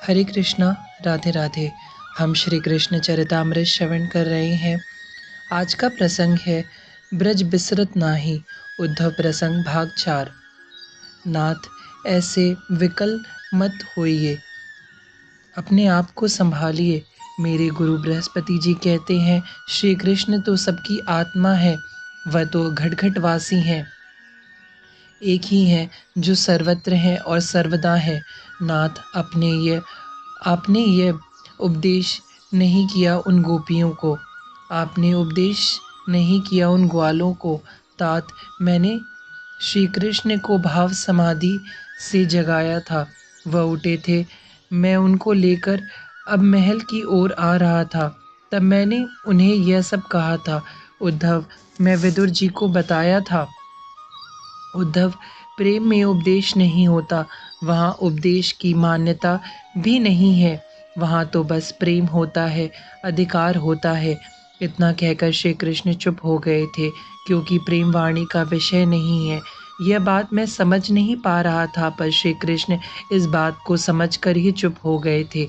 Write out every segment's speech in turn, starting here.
हरे कृष्णा, राधे राधे। हम श्री कृष्ण चरितामृत श्रवण कर रहे हैं। आज का प्रसंग है ब्रज बिसरत नाही, उद्धव प्रसंग भाग 4। नाथ, ऐसे विकल मत होइए, अपने आप को संभालिए। मेरे गुरु बृहस्पति जी कहते हैं, श्री कृष्ण तो सबकी आत्मा है, वह तो घट-घटवासी हैं। एक ही है जो सर्वत्र है और सर्वदा है। नाथ, आपने ये उपदेश नहीं किया उन गोपियों को, आपने उपदेश नहीं किया उन ग्वालों को। तात, मैंने श्री कृष्ण को भाव समाधि से जगाया था, वह उठे थे। मैं उनको लेकर अब महल की ओर आ रहा था, तब मैंने उन्हें यह सब कहा था। उद्धव, मैं विदुर जी को बताया था। उद्धव, प्रेम में उपदेश नहीं होता, वहाँ उपदेश की मान्यता भी नहीं है, वहाँ तो बस प्रेम होता है, अधिकार होता है। इतना कहकर श्री कृष्ण चुप हो गए थे, क्योंकि प्रेम वाणी का विषय नहीं है। यह बात मैं समझ नहीं पा रहा था, पर श्री कृष्ण इस बात को समझकर ही चुप हो गए थे।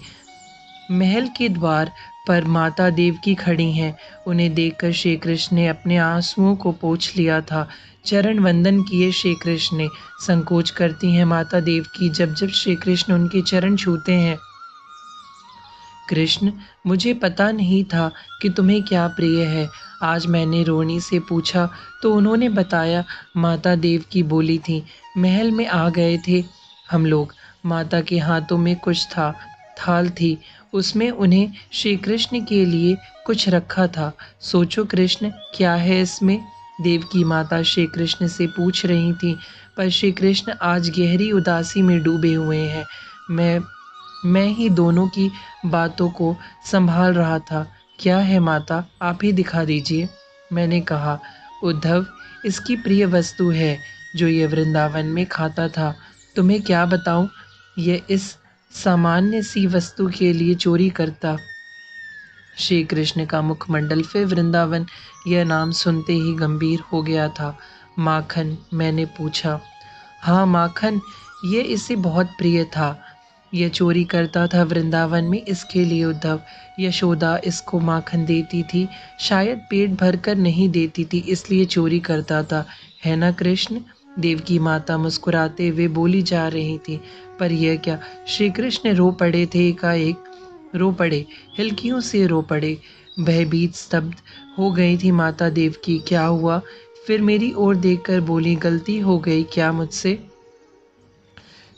महल के द्वार पर माता देवकी खड़ी हैं। उन्हें देखकर श्री कृष्ण ने अपने आंसुओं को पोंछ लिया था। चरण वंदन किए श्री कृष्ण ने। संकोच करती हैं माता देवकी जब जब श्री कृष्ण उनके चरण छूते हैं। कृष्ण, मुझे पता नहीं था कि तुम्हें क्या प्रिय है। आज मैंने रोनी से पूछा तो उन्होंने बताया। माता देवकी बोली थी, महल में आ गए थे हम लोग। माता के हाथों में कुछ था, थाल थी, उसमें उन्हें श्री कृष्ण के लिए कुछ रखा था। सोचो कृष्ण, क्या है इसमें? देवकी माता श्री कृष्ण से पूछ रही थी, पर श्री कृष्ण आज गहरी उदासी में डूबे हुए हैं। मैं ही दोनों की बातों को संभाल रहा था। क्या है माता, आप ही दिखा दीजिए। मैंने कहा, उद्धव, इसकी प्रिय वस्तु है जो ये वृंदावन में खाता था। तुम्हें क्या बताऊं, ये इस सामान्य सी वस्तु के लिए चोरी करता। श्री कृष्ण का मुखमंडल फिर वृंदावन यह नाम सुनते ही गंभीर हो गया था। माखन, मैंने पूछा। हाँ माखन, ये इसे बहुत प्रिय था। यह चोरी करता था वृंदावन में इसके लिए उद्धव। यशोदा इसको माखन देती थी, शायद पेट भरकर नहीं देती थी, इसलिए चोरी करता था, है ना कृष्ण? देवकी माता मुस्कुराते हुए बोली जा रही थी। पर यह क्या, श्री कृष्ण रो पड़े थे, एकाएक रो पड़े, हिल्कियों से रो पड़े। भयभीत स्तब्ध हो गई थी माता देवकी। क्या हुआ? फिर मेरी ओर देखकर बोली, गलती हो गई क्या मुझसे?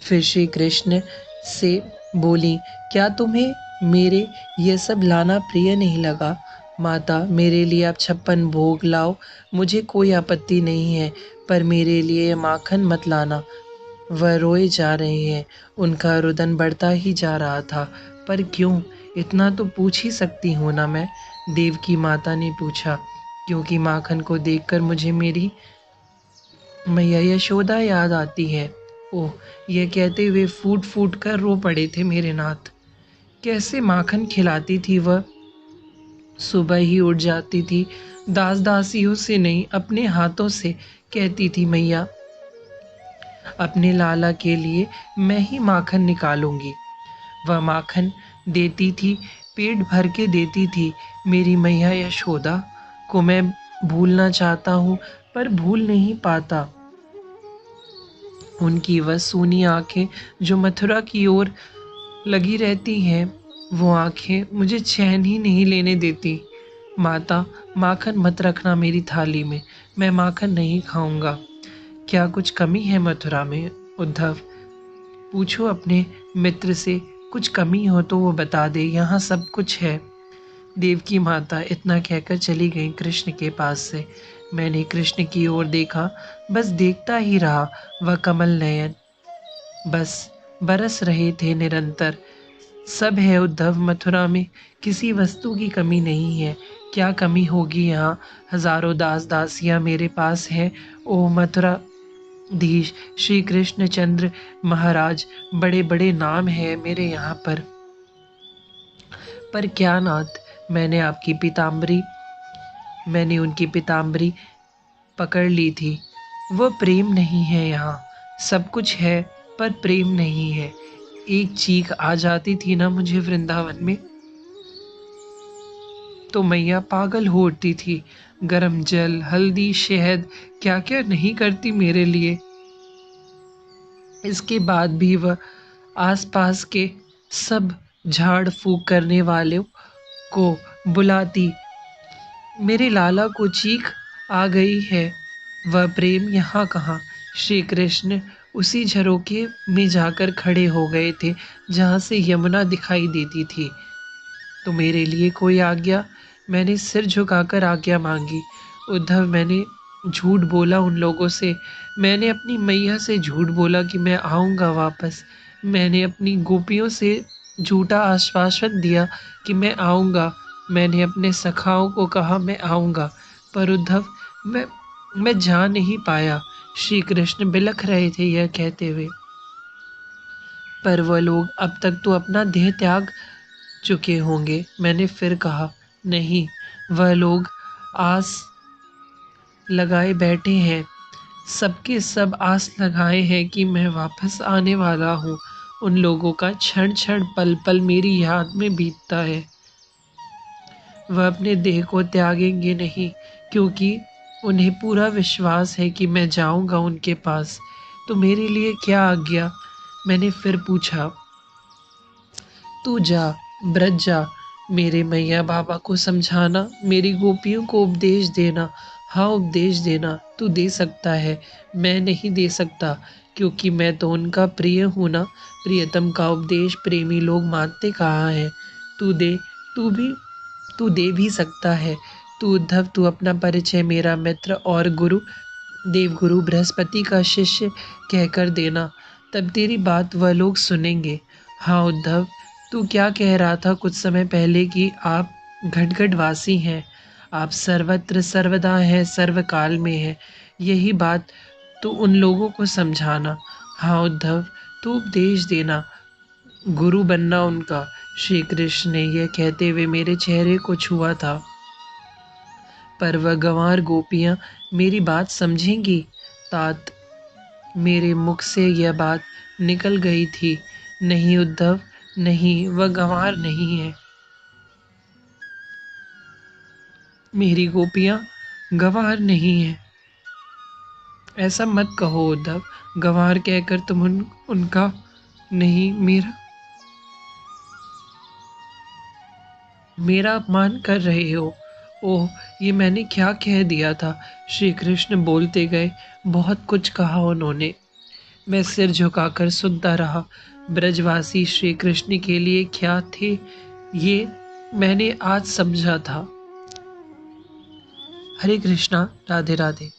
फिर श्री कृष्ण से बोली, क्या तुम्हें मेरे ये सब लाना प्रिय नहीं लगा? माता, मेरे लिए आप 56 भोग लाओ, मुझे कोई आपत्ति नहीं है, पर मेरे लिए ये माखन मत लाना। वह रोए जा रहे हैं, उनका रुदन बढ़ता ही जा रहा था। पर क्यों? इतना तो पूछ ही सकती हूँ ना मैं? देवकी माता ने पूछा। क्योंकि माखन को देखकर मुझे मेरी मैया यशोदा याद आती है। ओह, यह कहते हुए फूट फूट कर रो पड़े थे मेरे नाथ। कैसे माखन खिलाती थी वह। सुबह ही उठ जाती थी, दास दासियों से नहीं, अपने हाथों से कहती थी, मैया अपने लाला के लिए मैं ही माखन निकालूंगी। वह माखन देती थी, पेट भर के देती थी। मेरी मैया यशोदा को मैं भूलना चाहता हूँ, पर भूल नहीं पाता। उनकी वह सूनी आंखें जो मथुरा की ओर लगी रहती हैं, वो आंखें मुझे चैन ही नहीं लेने देती। माता, माखन मत रखना मेरी थाली में, मैं माखन नहीं खाऊंगा। क्या कुछ कमी है मथुरा में? उद्धव, पूछो अपने मित्र से, कुछ कमी हो तो वो बता दे, यहाँ सब कुछ है। देवकी माता इतना कहकर चली गई कृष्ण के पास से। मैंने कृष्ण की ओर देखा, बस देखता ही रहा। वह कमल नयन बस बरस रहे थे निरंतर। सब है उद्धव, मथुरा में किसी वस्तु की कमी नहीं है। क्या कमी होगी यहाँ? हजारों दास दासियां मेरे पास हैं। ओ मथुरा धीश, श्री कृष्ण चंद्र महाराज, बड़े बड़े नाम है मेरे यहाँ पर क्या नाथ, मैंने उनकी पीताम्बरी पकड़ ली थी। वह प्रेम नहीं है यहाँ। सब कुछ है पर प्रेम नहीं है। एक चीख आ जाती थी ना मुझे वृंदावन में, तो मैया पागल हो उठती थी। गरम जल, हल्दी, शहद, क्या क्या नहीं करती मेरे लिए। इसके बाद भी वह आसपास के सब झाड़ फूक करने वालों को बुलाती, मेरे लाला को चीख आ गई है। वह प्रेम यहाँ कहाँ। श्री कृष्ण उसी झरोखे में जाकर खड़े हो गए थे जहाँ से यमुना दिखाई देती थी। तो मेरे लिए कोई आज्ञा। मैंने सिर झुकाकर आज्ञा मांगी। उद्धव, मैंने झूठ बोला उन लोगों से। मैंने अपनी मैया से झूठ बोला कि मैं आऊँगा वापस। मैंने अपनी गोपियों से झूठा आश्वासन दिया कि मैं आऊँगा। मैंने अपने सखाओं को कहा मैं आऊँगा, पर उद्धव, मैं जा नहीं पाया। श्री कृष्ण बिलख रहे थे यह कहते हुए। पर वह लोग अब तक तो अपना देह त्याग चुके होंगे। मैंने फिर कहा, नहीं, वह लोग आस लगाए बैठे हैं। सबके सब आस लगाए हैं कि मैं वापस आने वाला हूँ। उन लोगों का क्षण क्षण पल पल मेरी याद में बीतता है। वह अपने देह को त्यागेंगे नहीं, क्योंकि उन्हें पूरा विश्वास है कि मैं जाऊंगा उनके पास। तो मेरे लिए क्या आज्ञा? मैंने फिर पूछा। तू जा, ब्रज जा, मेरे मैया बाबा को समझाना, मेरी गोपियों को उपदेश देना। हाँ, उपदेश देना तू दे सकता है, मैं नहीं दे सकता, क्योंकि मैं तो उनका प्रिय हूँ ना। प्रियतम का उपदेश प्रेमी लोग मानते कहाँ है। तू दे, तू दे भी सकता है। तू उद्धव, तू अपना परिचय मेरा मित्र और गुरु, देवगुरु बृहस्पति का शिष्य कहकर देना, तब तेरी बात वह लोग सुनेंगे। हाँ उद्धव, तू क्या कह रहा था कुछ समय पहले कि आप घटघटवासी हैं, आप सर्वत्र सर्वदा हैं, सर्वकाल में हैं। यही बात तू उन लोगों को समझाना। हाँ उद्धव, तू उपदेश देना, गुरु बनना उनका। श्री कृष्ण ने यह कहते हुए मेरे चेहरे को छुआ था। पर वह गंवार गोपियां मेरी बात समझेंगी? तात मेरे मुख से यह बात निकल गई थी। नहीं उद्धव, नहीं, वह गंवार नहीं है। मेरी गोपियां गंवार नहीं है। ऐसा मत कहो उद्धव। गंवार कहकर तुम उनका नहीं, मेरा अपमान कर रहे हो। ओह, ये मैंने क्या कह दिया था? श्री कृष्ण बोलते गए। बहुत कुछ कहा उन्होंने। मैं सिर झुकाकर सुनता रहा। ब्रजवासी श्री कृष्ण के लिए क्या थे, ये मैंने आज समझा था। हरे कृष्णा, राधे राधे।